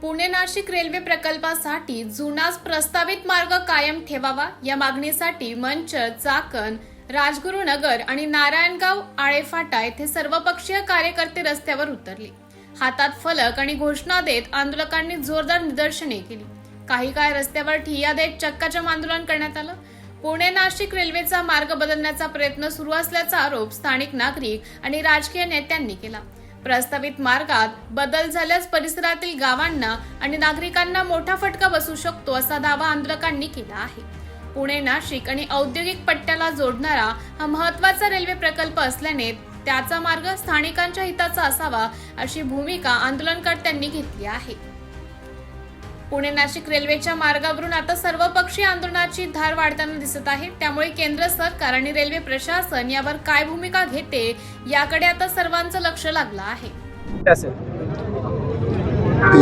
Pune Nashik railway प्रकल्पासाठी जुनाच प्रस्तावित मार्ग कायम ठेवावा या मागणीसाठी मंचर, चाकण, राजगुरुनगर आणि नारायणगाव आळेफाटा येथे सर्वपक्षीय कार्यकर्ते रस्त्यावर उतरले. हातात फलक आणि घोषणा देत आंदोलकांनी जोरदार निदर्शने केली. काही काळ रस्त्यावर ठिय्या देत चक्काजाम आंदोलन करण्यात आलं. पुणे नाशिक रेल्वेचा मार्ग बदलण्याचा प्रयत्न सुरू असल्याचा आरोप स्थानिक नागरिक आणि राजकीय नेत्यांनी केला. प्रस्तावित मार्गात बदल झाल्यास परिसरातील गावांना आणि नागरिकांना मोठा फटका बसू शकतो असा दावा आंदोलकांनी केला आहे. पुणे नाशिक आणि औद्योगिक पट्ट्याला जोडणारा हा महत्त्वाचा रेल्वे प्रकल्प असल्याने त्याचा मार्ग स्थानिकांच्या हिताचा असावा अशी भूमिका आंदोलनकर्त्यांनी घेतली आहे. पुणे नाशिक रेल्वेच्या मार्गावरून आता सर्वपक्षीय आंदोलनाची धार वाढताना दिसत आहे. त्यामुळे केंद्र सरकार आणि रेल्वे प्रशासन यावर काय भूमिका घेते याकडे आता सर्वांचं लक्ष लागलं आहे.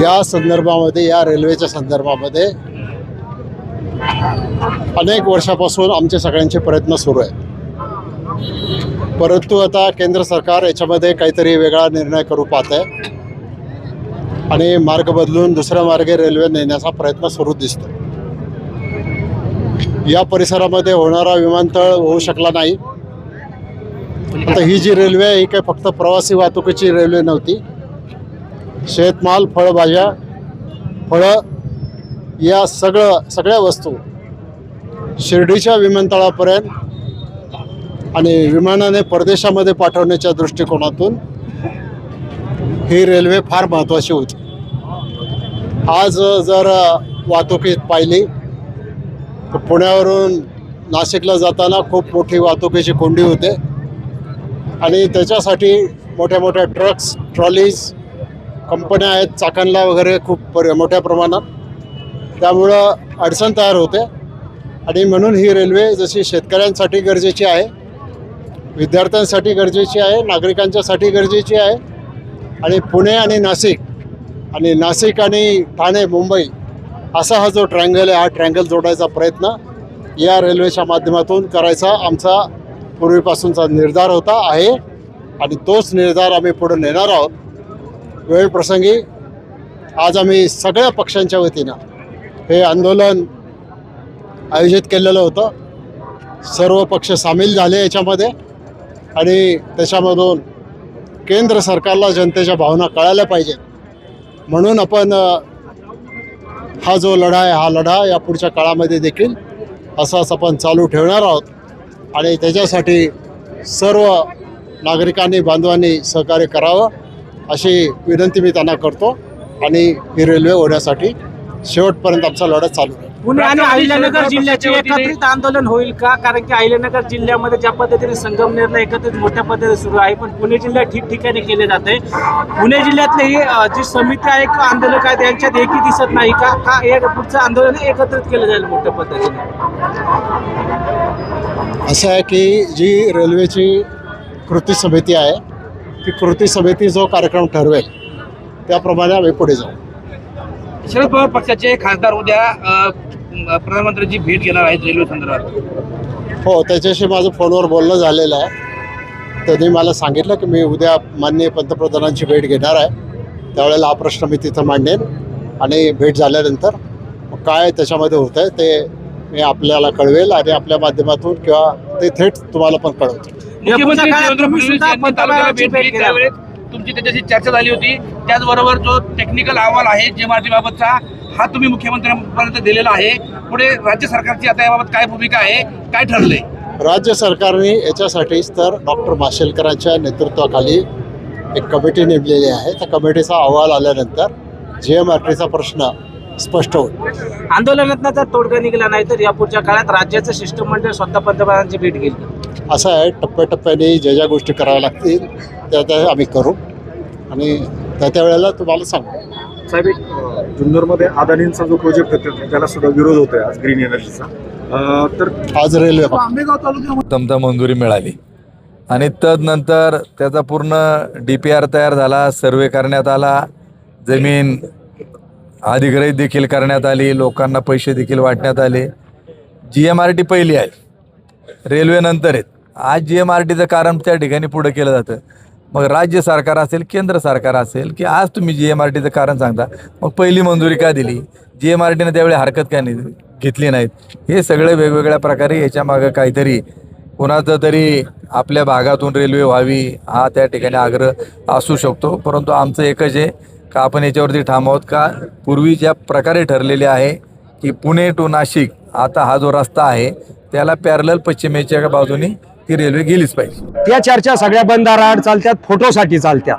या संदर्भामध्ये, या रेल्वेच्या संदर्भामध्ये अनेक वर्षापासून आमचे सगळ्यांचे प्रयत्न सुरू आहेत. परंतु आता केंद्र सरकार याच्यामध्ये काहीतरी वेगळा निर्णय करू पाहत आहे आणि मार्ग बदलून दुसऱ्या मार्गे रेल्वे नेण्याचा प्रयत्न सुरू दिसतो. या परिसरामध्ये होणारा विमानतळ होऊ शकला नाही. आता ही जी रेल्वे आहे ही काही फक्त प्रवासी वाहतुकीची रेल्वे नव्हती. शेतमाल, फळभाज्या, फळं या सगळ्या वस्तू शिर्डीच्या विमानतळापर्यंत आणि विमानाने परदेशामध्ये पाठवण्याच्या दृष्टिकोनातून ही रेल्वे फार महत्त्वाची होती. आज जर वाहतुकीत पाहिली तर पुण्यावरून नाशिकला जाताना खूप मोठी वाहतुकीची कोंडी होते आणि त्याच्यासाठी मोठ्या मोठ्या ट्रक्स, ट्रॉलीज, कंपन्या आहेत चाकणला वगैरे खूप मोठ्या प्रमाणात. त्यामुळं अडचण तयार होते आणि म्हणून ही रेल्वे जशी शेतकऱ्यांसाठी गरजेची आहे, विद्यार्थ्यांसाठी गरजेची आहे, नागरिकांच्यासाठी गरजेची आहे आणि पुणे आणि नाशिक आणि ठाणे, मुंबई असा हा जो ट्रँगल आहे, हा ट्रँगल जोडायचा प्रयत्न या रेल्वेच्या माध्यमातून करायचा आमचा पूर्वीपासूनचा निर्धार आहे आणि तोच निर्धार आम्ही पुढे नेणार आहोत. वेळ प्रसंगी आज आम्ही सगळ्या पक्षांच्या वतीनं हे आंदोलन आयोजित केलेलं होतं. सर्व पक्ष सामील झाले याच्यामध्ये आणि त्याच्यामधून केंद्र सरकारला जनतेच्या भावना कळायला पाहिजे म्हणून आपण हा जो लढा आहे, हा लढा या पुढच्या काळामध्ये देखील असाच आपण चालू ठेवणार आहोत आणि त्याच्यासाठी सर्व नागरिकांनी, बांधवांनी सहकार्य करावं अशी विनंती मी त्यांना करतो आणि ही रेल्वे होण्यासाठी शेवटपर्यंत आमचा लढा चालू आहे. पुणे आणि अहिल्यानगर जिल्ह्याचे एकत्रित आंदोलन होईल का? कारण की अहिल्यानगर जिल्ह्यामध्ये ज्या पद्धतीने संगमनेरला एकत्रित मोठ्या पद्धतीने सुरू आहे, पण पुणे जिल्ह्यात ठिकठिकाणी केले जाते. पुणे जिल्ह्यातली ही जी समिती आहे किंवा आंदोलक आहेत यांच्यात एकही दिसत नाही का एक पुढचं आंदोलन एकत्रित केलं जाईल मोठ्या पद्धतीने? असं आहे की जी रेल्वेची कृती समिती आहे, ती कृती समिती जो कार्यक्रम ठरवेल त्याप्रमाणे आम्ही पुढे जाऊ. शरद पवार पक्षाचे खासदार उद्या प्रधानमंत्र्यांची भेट घेणार आहेत रेल्वे संदर्भात. हो, त्याच्याशी माझं फोनवर बोलणं झालेलं आहे. त्यांनी मला सांगितलं की मी उद्या माननीय पंतप्रधानांची भेट घेणार आहे. त्यावेळेला हा प्रश्न मी तिथं मांडेन आणि भेट झाल्यानंतर काय त्याच्यामध्ये होतं आहे ते मी आपल्याला कळवेल आणि आपल्या माध्यमातून किंवा ते थेट तुम्हाला पण कळवतो. मुख्यमंत्री देवेंद्र फडणवीस यांनी तालुक्याला भेट दिली, त्यावेळेस तुमची त्याच्याशी चर्चा झाली होती. त्याचबरोबर जो टेक्निकल अहवाल आहे जेएमआरटी बाबतचा, हा तुम्ही मुख्यमंत्र्यांपर्यंत दिलेला आहे. पुढे राज्य सरकारची आता याबाबत काय भूमिका आहे, काय ठरलंय? राज्य सरकारने याच्यासाठीच तर डॉक्टर माशेलकरांच्या नेतृत्वाखाली एक कमिटी नेमलेली आहे. त्या कमिटीचा अहवाल आल्यानंतर जेएमआरटीचा प्रश्न स्पष्ट होईल. आंदोलनात जर तोडगा निघाला नाही तर या पुढच्या काळात राज्याचं शिष्टमंडळ स्वतः पंतप्रधानांची भेट घेईल. असं आहे, टप्प्याटप्प्याने ज्या गोष्टी कराव्या लागतील त्या आम्ही करू आणि त्या वेळेला तुम्हाला सांगू. साहेब, जुन्नरमध्ये अदानींचा जो प्रोजेक्ट होता त्याला सुद्धा विरोध होतोय आज ग्रीन एनर्जीचा. तर आज रेल्वे दमदा मंजुरी मिळाली आणि तदनंतर त्याचा पूर्ण DPR तयार झाला, सर्वे करण्यात आला, जमीन अधिग्रहित देखील करण्यात आली, लोकांना पैसे देखील वाटण्यात आले. GMRT पहिली आहे, रेल्वे नंतर आहेत. आज GMRTचं कारण त्या ठिकाणी पुढं केलं जातं. मग राज्य सरकार असेल, केंद्र सरकार असेल, की आज तुम्ही GMRTचं कारण सांगता, मग पहिली मंजुरी का दिली, GMRTने त्यावेळी हरकत का नाही घेतली नाहीत. हे सगळे वेगवेगळ्या प्रकारे याच्या मागं काहीतरी कोणाचं तरी आपल्या भागातून रेल्वे व्हावी हा त्या ठिकाणी आग्रह असू शकतो. परंतु आमचं एकच आहे का आपण याच्यावरती ठाम आहोत का पूर्वी ज्या प्रकारे ठरलेले आहे की पुणे टू नाशिक आता हा जो रस्ता आहे त्याला पॅरलल पश्चिमेच्या बाजूने ती रेल्वे गेलीच पाहिजे. त्या चर्चा सगळ्या बंदाराआड चालतात, फोटोसाठी चालतात.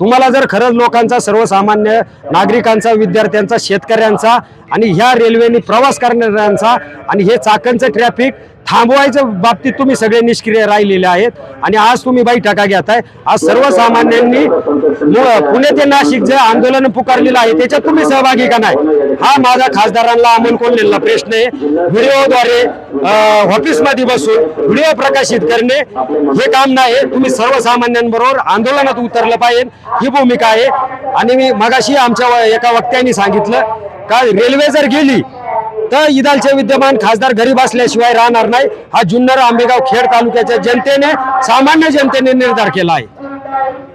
तुम्हाला जर खरंच लोकांचा, सर्वसामान्य नागरिकांचा, विद्यार्थ्यांचा, शेतकऱ्यांचा आणि ह्या रेल्वेने प्रवास करणाऱ्यांचा आणि हे चाकणचं ट्रॅफिक थांबवायच्या बाबतीत तुम्ही सगळे निष्क्रिय राहिलेले आहेत आणि आज तुम्ही बैठका घेताय. आज सर्वसामान्यांनी पुणे ते नाशिक जे आंदोलन पुकारलेलं आहे त्याच्यात तुम्ही सहभागी का नाही, हा माझा खासदारांना अमोल कोल्हेंना प्रश्न आहे. व्हिडिओद्वारे ऑफिसमध्ये बसून व्हिडिओ प्रकाशित करणे हे काम नाही. तुम्ही सर्वसामान्यांबरोबर आंदोलनात उतरलं पाहिजे, ही भूमिका आहे. आणि मी मगाशी आमच्या एका वक्त्यांनी सांगितलं का रेल्वे जर गेली तर इदालचे विद्यमान खासदार घरी बसल्याशिवाय राहणार नाही. हा जुन्नर, आंबेगाव, खेड तालुक्याच्या जनतेने, सामान्य जनतेने निर्धार केला आहे.